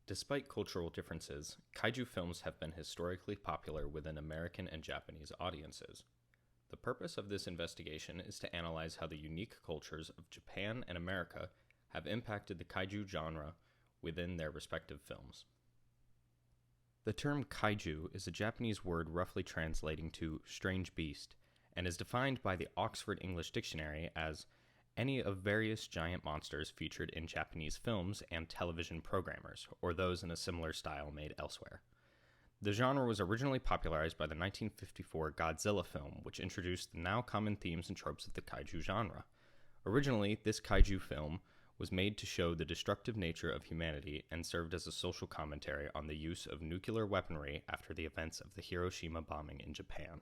Despite cultural differences, kaiju films have been historically popular within American and Japanese audiences. The purpose of this investigation is to analyze how the unique cultures of Japan and America have impacted the kaiju genre within their respective films. The term kaiju is a Japanese word roughly translating to strange beast, and is defined by the Oxford English Dictionary as any of various giant monsters featured in Japanese films and television programmers, or those in a similar style made elsewhere. The genre was originally popularized by the 1954 Godzilla film, which introduced the now common themes and tropes of the kaiju genre. Originally, this kaiju film was made to show the destructive nature of humanity and served as a social commentary on the use of nuclear weaponry after the events of the Hiroshima bombing in Japan.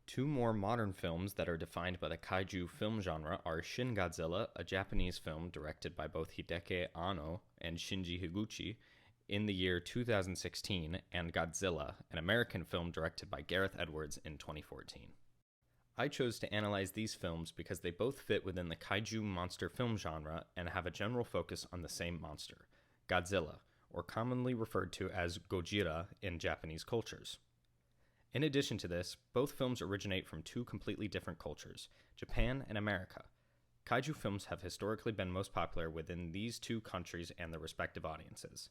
Two more modern films that are defined by the kaiju film genre are Shin Godzilla, a Japanese film directed by both Hideki Anno and Shinji Higuchi in the year 2016, and Godzilla, an American film directed by Gareth Edwards in 2014. I chose to analyze these films because they both fit within the kaiju monster film genre and have a general focus on the same monster, Godzilla, or commonly referred to as Gojira in Japanese cultures. In addition to this, both films originate from two completely different cultures, Japan and America. Kaiju films have historically been most popular within these two countries and their respective audiences.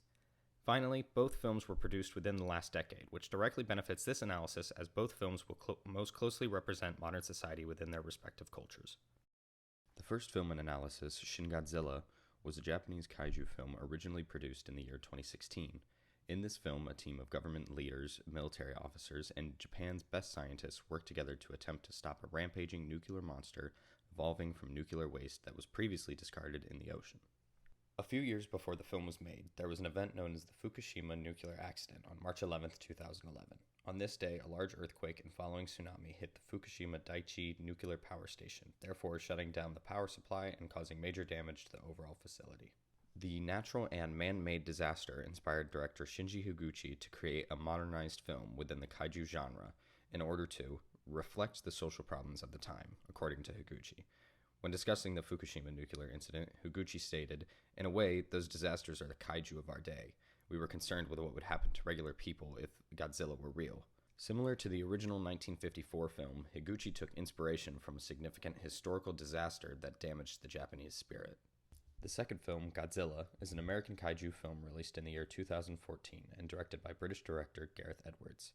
Finally, both films were produced within the last decade, which directly benefits this analysis as both films will most closely represent modern society within their respective cultures. The first film in analysis, Shin Godzilla, was a Japanese kaiju film originally produced in the year 2016. In this film, a team of government leaders, military officers, and Japan's best scientists worked together to attempt to stop a rampaging nuclear monster evolving from nuclear waste that was previously discarded in the ocean. A few years before the film was made, there was an event known as the Fukushima nuclear accident on March 11, 2011. On this day, a large earthquake and following tsunami hit the Fukushima Daiichi nuclear power station, therefore shutting down the power supply and causing major damage to the overall facility. The natural and man-made disaster inspired director Shinji Higuchi to create a modernized film within the kaiju genre in order to reflect the social problems of the time, according to Higuchi. When discussing the Fukushima nuclear incident, Higuchi stated, "In a way, those disasters are the kaiju of our day. We were concerned with what would happen to regular people if Godzilla were real." Similar to the original 1954 film, Higuchi took inspiration from a significant historical disaster that damaged the Japanese spirit. The second film, Godzilla, is an American kaiju film released in the year 2014 and directed by British director Gareth Edwards.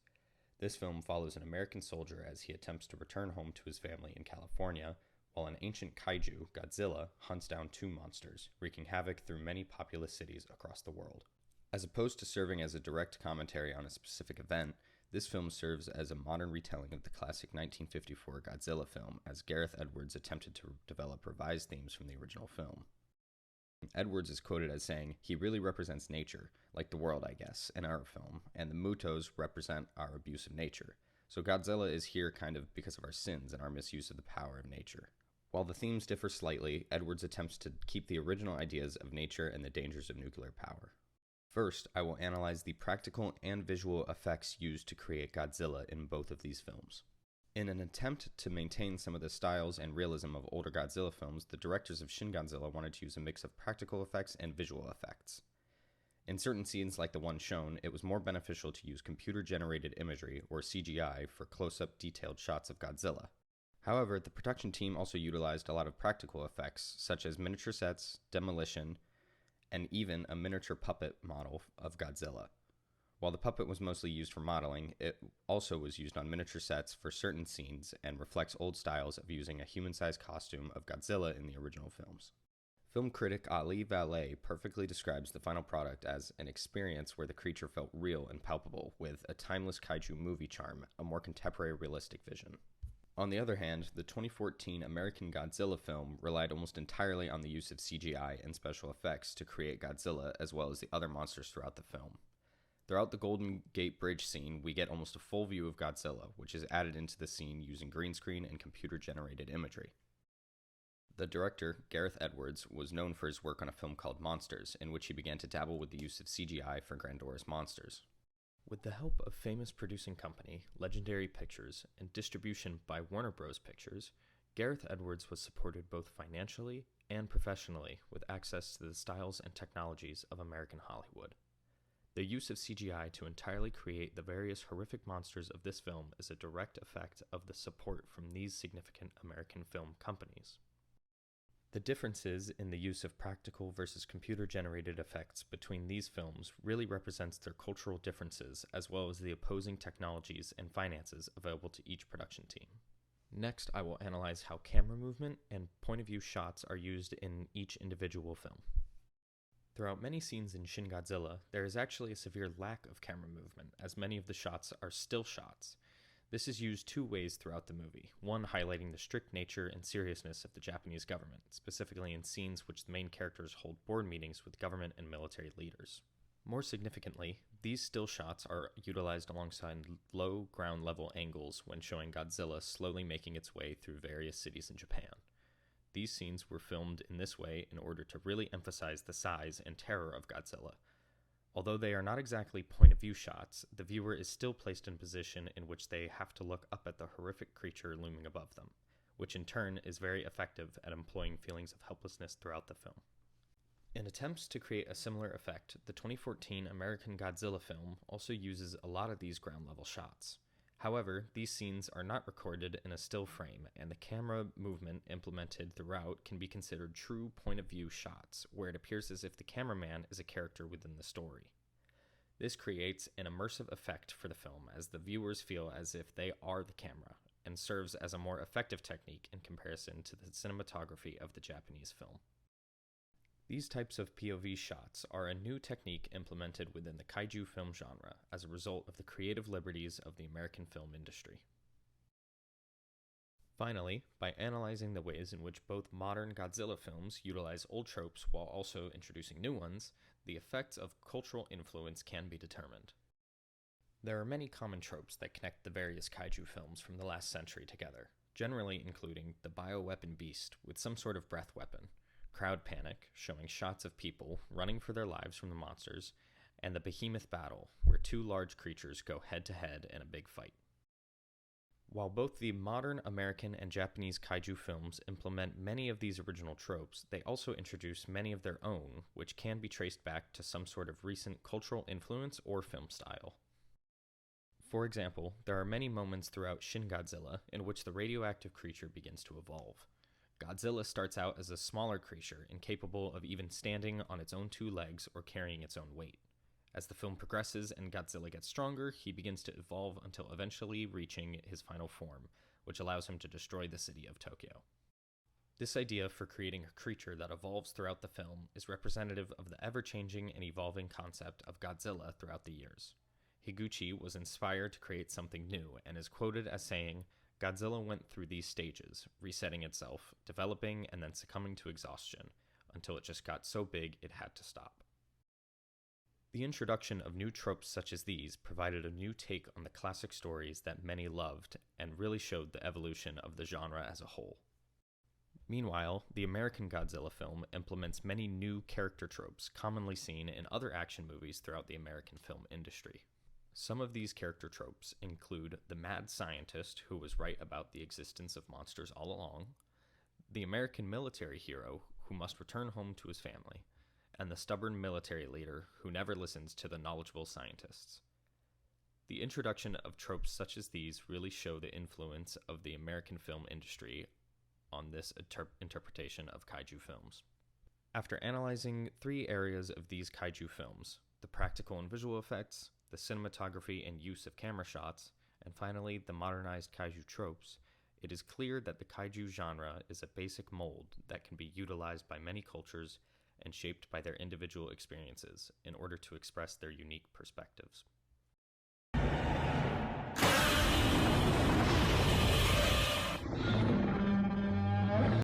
This film follows an American soldier as he attempts to return home to his family in California, while an ancient kaiju, Godzilla, hunts down two monsters, wreaking havoc through many populous cities across the world. As opposed to serving as a direct commentary on a specific event, this film serves as a modern retelling of the classic 1954 Godzilla film, as Gareth Edwards attempted to develop revised themes from the original film. Edwards is quoted as saying, "He really represents nature, like the world, I guess, in our film, and the Mutos represent our abuse of nature. So Godzilla is here kind of because of our sins and our misuse of the power of nature." While the themes differ slightly, Edwards attempts to keep the original ideas of nature and the dangers of nuclear power. First, I will analyze the practical and visual effects used to create Godzilla in both of these films. In an attempt to maintain some of the styles and realism of older Godzilla films, the directors of Shin Godzilla wanted to use a mix of practical effects and visual effects. In certain scenes like the one shown, it was more beneficial to use computer-generated imagery, or CGI, for close-up detailed shots of Godzilla. However, the production team also utilized a lot of practical effects, such as miniature sets, demolition, and even a miniature puppet model of Godzilla. While the puppet was mostly used for modeling, it also was used on miniature sets for certain scenes and reflects old styles of using a human-sized costume of Godzilla in the original films. Film critic Ali Valet perfectly describes the final product as an experience where the creature felt real and palpable, with a timeless kaiju movie charm, a more contemporary realistic vision. On the other hand, the 2014 American Godzilla film relied almost entirely on the use of CGI and special effects to create Godzilla as well as the other monsters throughout the film. Throughout the Golden Gate Bridge scene, we get almost a full view of Godzilla, which is added into the scene using green screen and computer-generated imagery. The director, Gareth Edwards, was known for his work on a film called Monsters, in which he began to dabble with the use of CGI for grandiose monsters. With the help of famous producing company, Legendary Pictures, and distribution by Warner Bros. Pictures, Gareth Edwards was supported both financially and professionally with access to the styles and technologies of American Hollywood. The use of CGI to entirely create the various horrific monsters of this film is a direct effect of the support from these significant American film companies. The differences in the use of practical versus computer-generated effects between these films really represents their cultural differences as well as the opposing technologies and finances available to each production team. Next, I will analyze how camera movement and point-of-view shots are used in each individual film. Throughout many scenes in Shin Godzilla, there is actually a severe lack of camera movement, as many of the shots are still shots. This is used two ways throughout the movie, one highlighting the strict nature and seriousness of the Japanese government, specifically in scenes which the main characters hold board meetings with government and military leaders. More significantly, these still shots are utilized alongside low ground level angles when showing Godzilla slowly making its way through various cities in Japan. These scenes were filmed in this way in order to really emphasize the size and terror of Godzilla. Although they are not exactly point-of-view shots, the viewer is still placed in a position in which they have to look up at the horrific creature looming above them, which in turn is very effective at employing feelings of helplessness throughout the film. In attempts to create a similar effect, the 2014 American Godzilla film also uses a lot of these ground-level shots. However, these scenes are not recorded in a still frame, and the camera movement implemented throughout can be considered true point-of-view shots, where it appears as if the cameraman is a character within the story. This creates an immersive effect for the film, as the viewers feel as if they are the camera, and serves as a more effective technique in comparison to the cinematography of the Japanese film. These types of POV shots are a new technique implemented within the kaiju film genre as a result of the creative liberties of the American film industry. Finally, by analyzing the ways in which both modern Godzilla films utilize old tropes while also introducing new ones, the effects of cultural influence can be determined. There are many common tropes that connect the various kaiju films from the last century together, generally including the bioweapon beast with some sort of breath weapon, crowd panic, showing shots of people running for their lives from the monsters, and the behemoth battle, where two large creatures go head-to-head in a big fight. While both the modern American and Japanese kaiju films implement many of these original tropes, they also introduce many of their own, which can be traced back to some sort of recent cultural influence or film style. For example, there are many moments throughout Shin Godzilla in which the radioactive creature begins to evolve. Godzilla starts out as a smaller creature, incapable of even standing on its own two legs or carrying its own weight. As the film progresses and Godzilla gets stronger, he begins to evolve until eventually reaching his final form, which allows him to destroy the city of Tokyo. This idea for creating a creature that evolves throughout the film is representative of the ever-changing and evolving concept of Godzilla throughout the years. Higuchi was inspired to create something new and is quoted as saying, "Godzilla went through these stages, resetting itself, developing, and then succumbing to exhaustion, until it just got so big it had to stop." The introduction of new tropes such as these provided a new take on the classic stories that many loved and really showed the evolution of the genre as a whole. Meanwhile, the American Godzilla film implements many new character tropes commonly seen in other action movies throughout the American film industry. Some of these character tropes include the mad scientist who was right about the existence of monsters all along, the American military hero who must return home to his family, and the stubborn military leader who never listens to the knowledgeable scientists. The introduction of tropes such as these really show the influence of the American film industry on this interpretation of kaiju films. After analyzing three areas of these kaiju films, the practical and visual effects, the cinematography and use of camera shots, and finally the modernized kaiju tropes, it is clear that the kaiju genre is a basic mold that can be utilized by many cultures and shaped by their individual experiences in order to express their unique perspectives.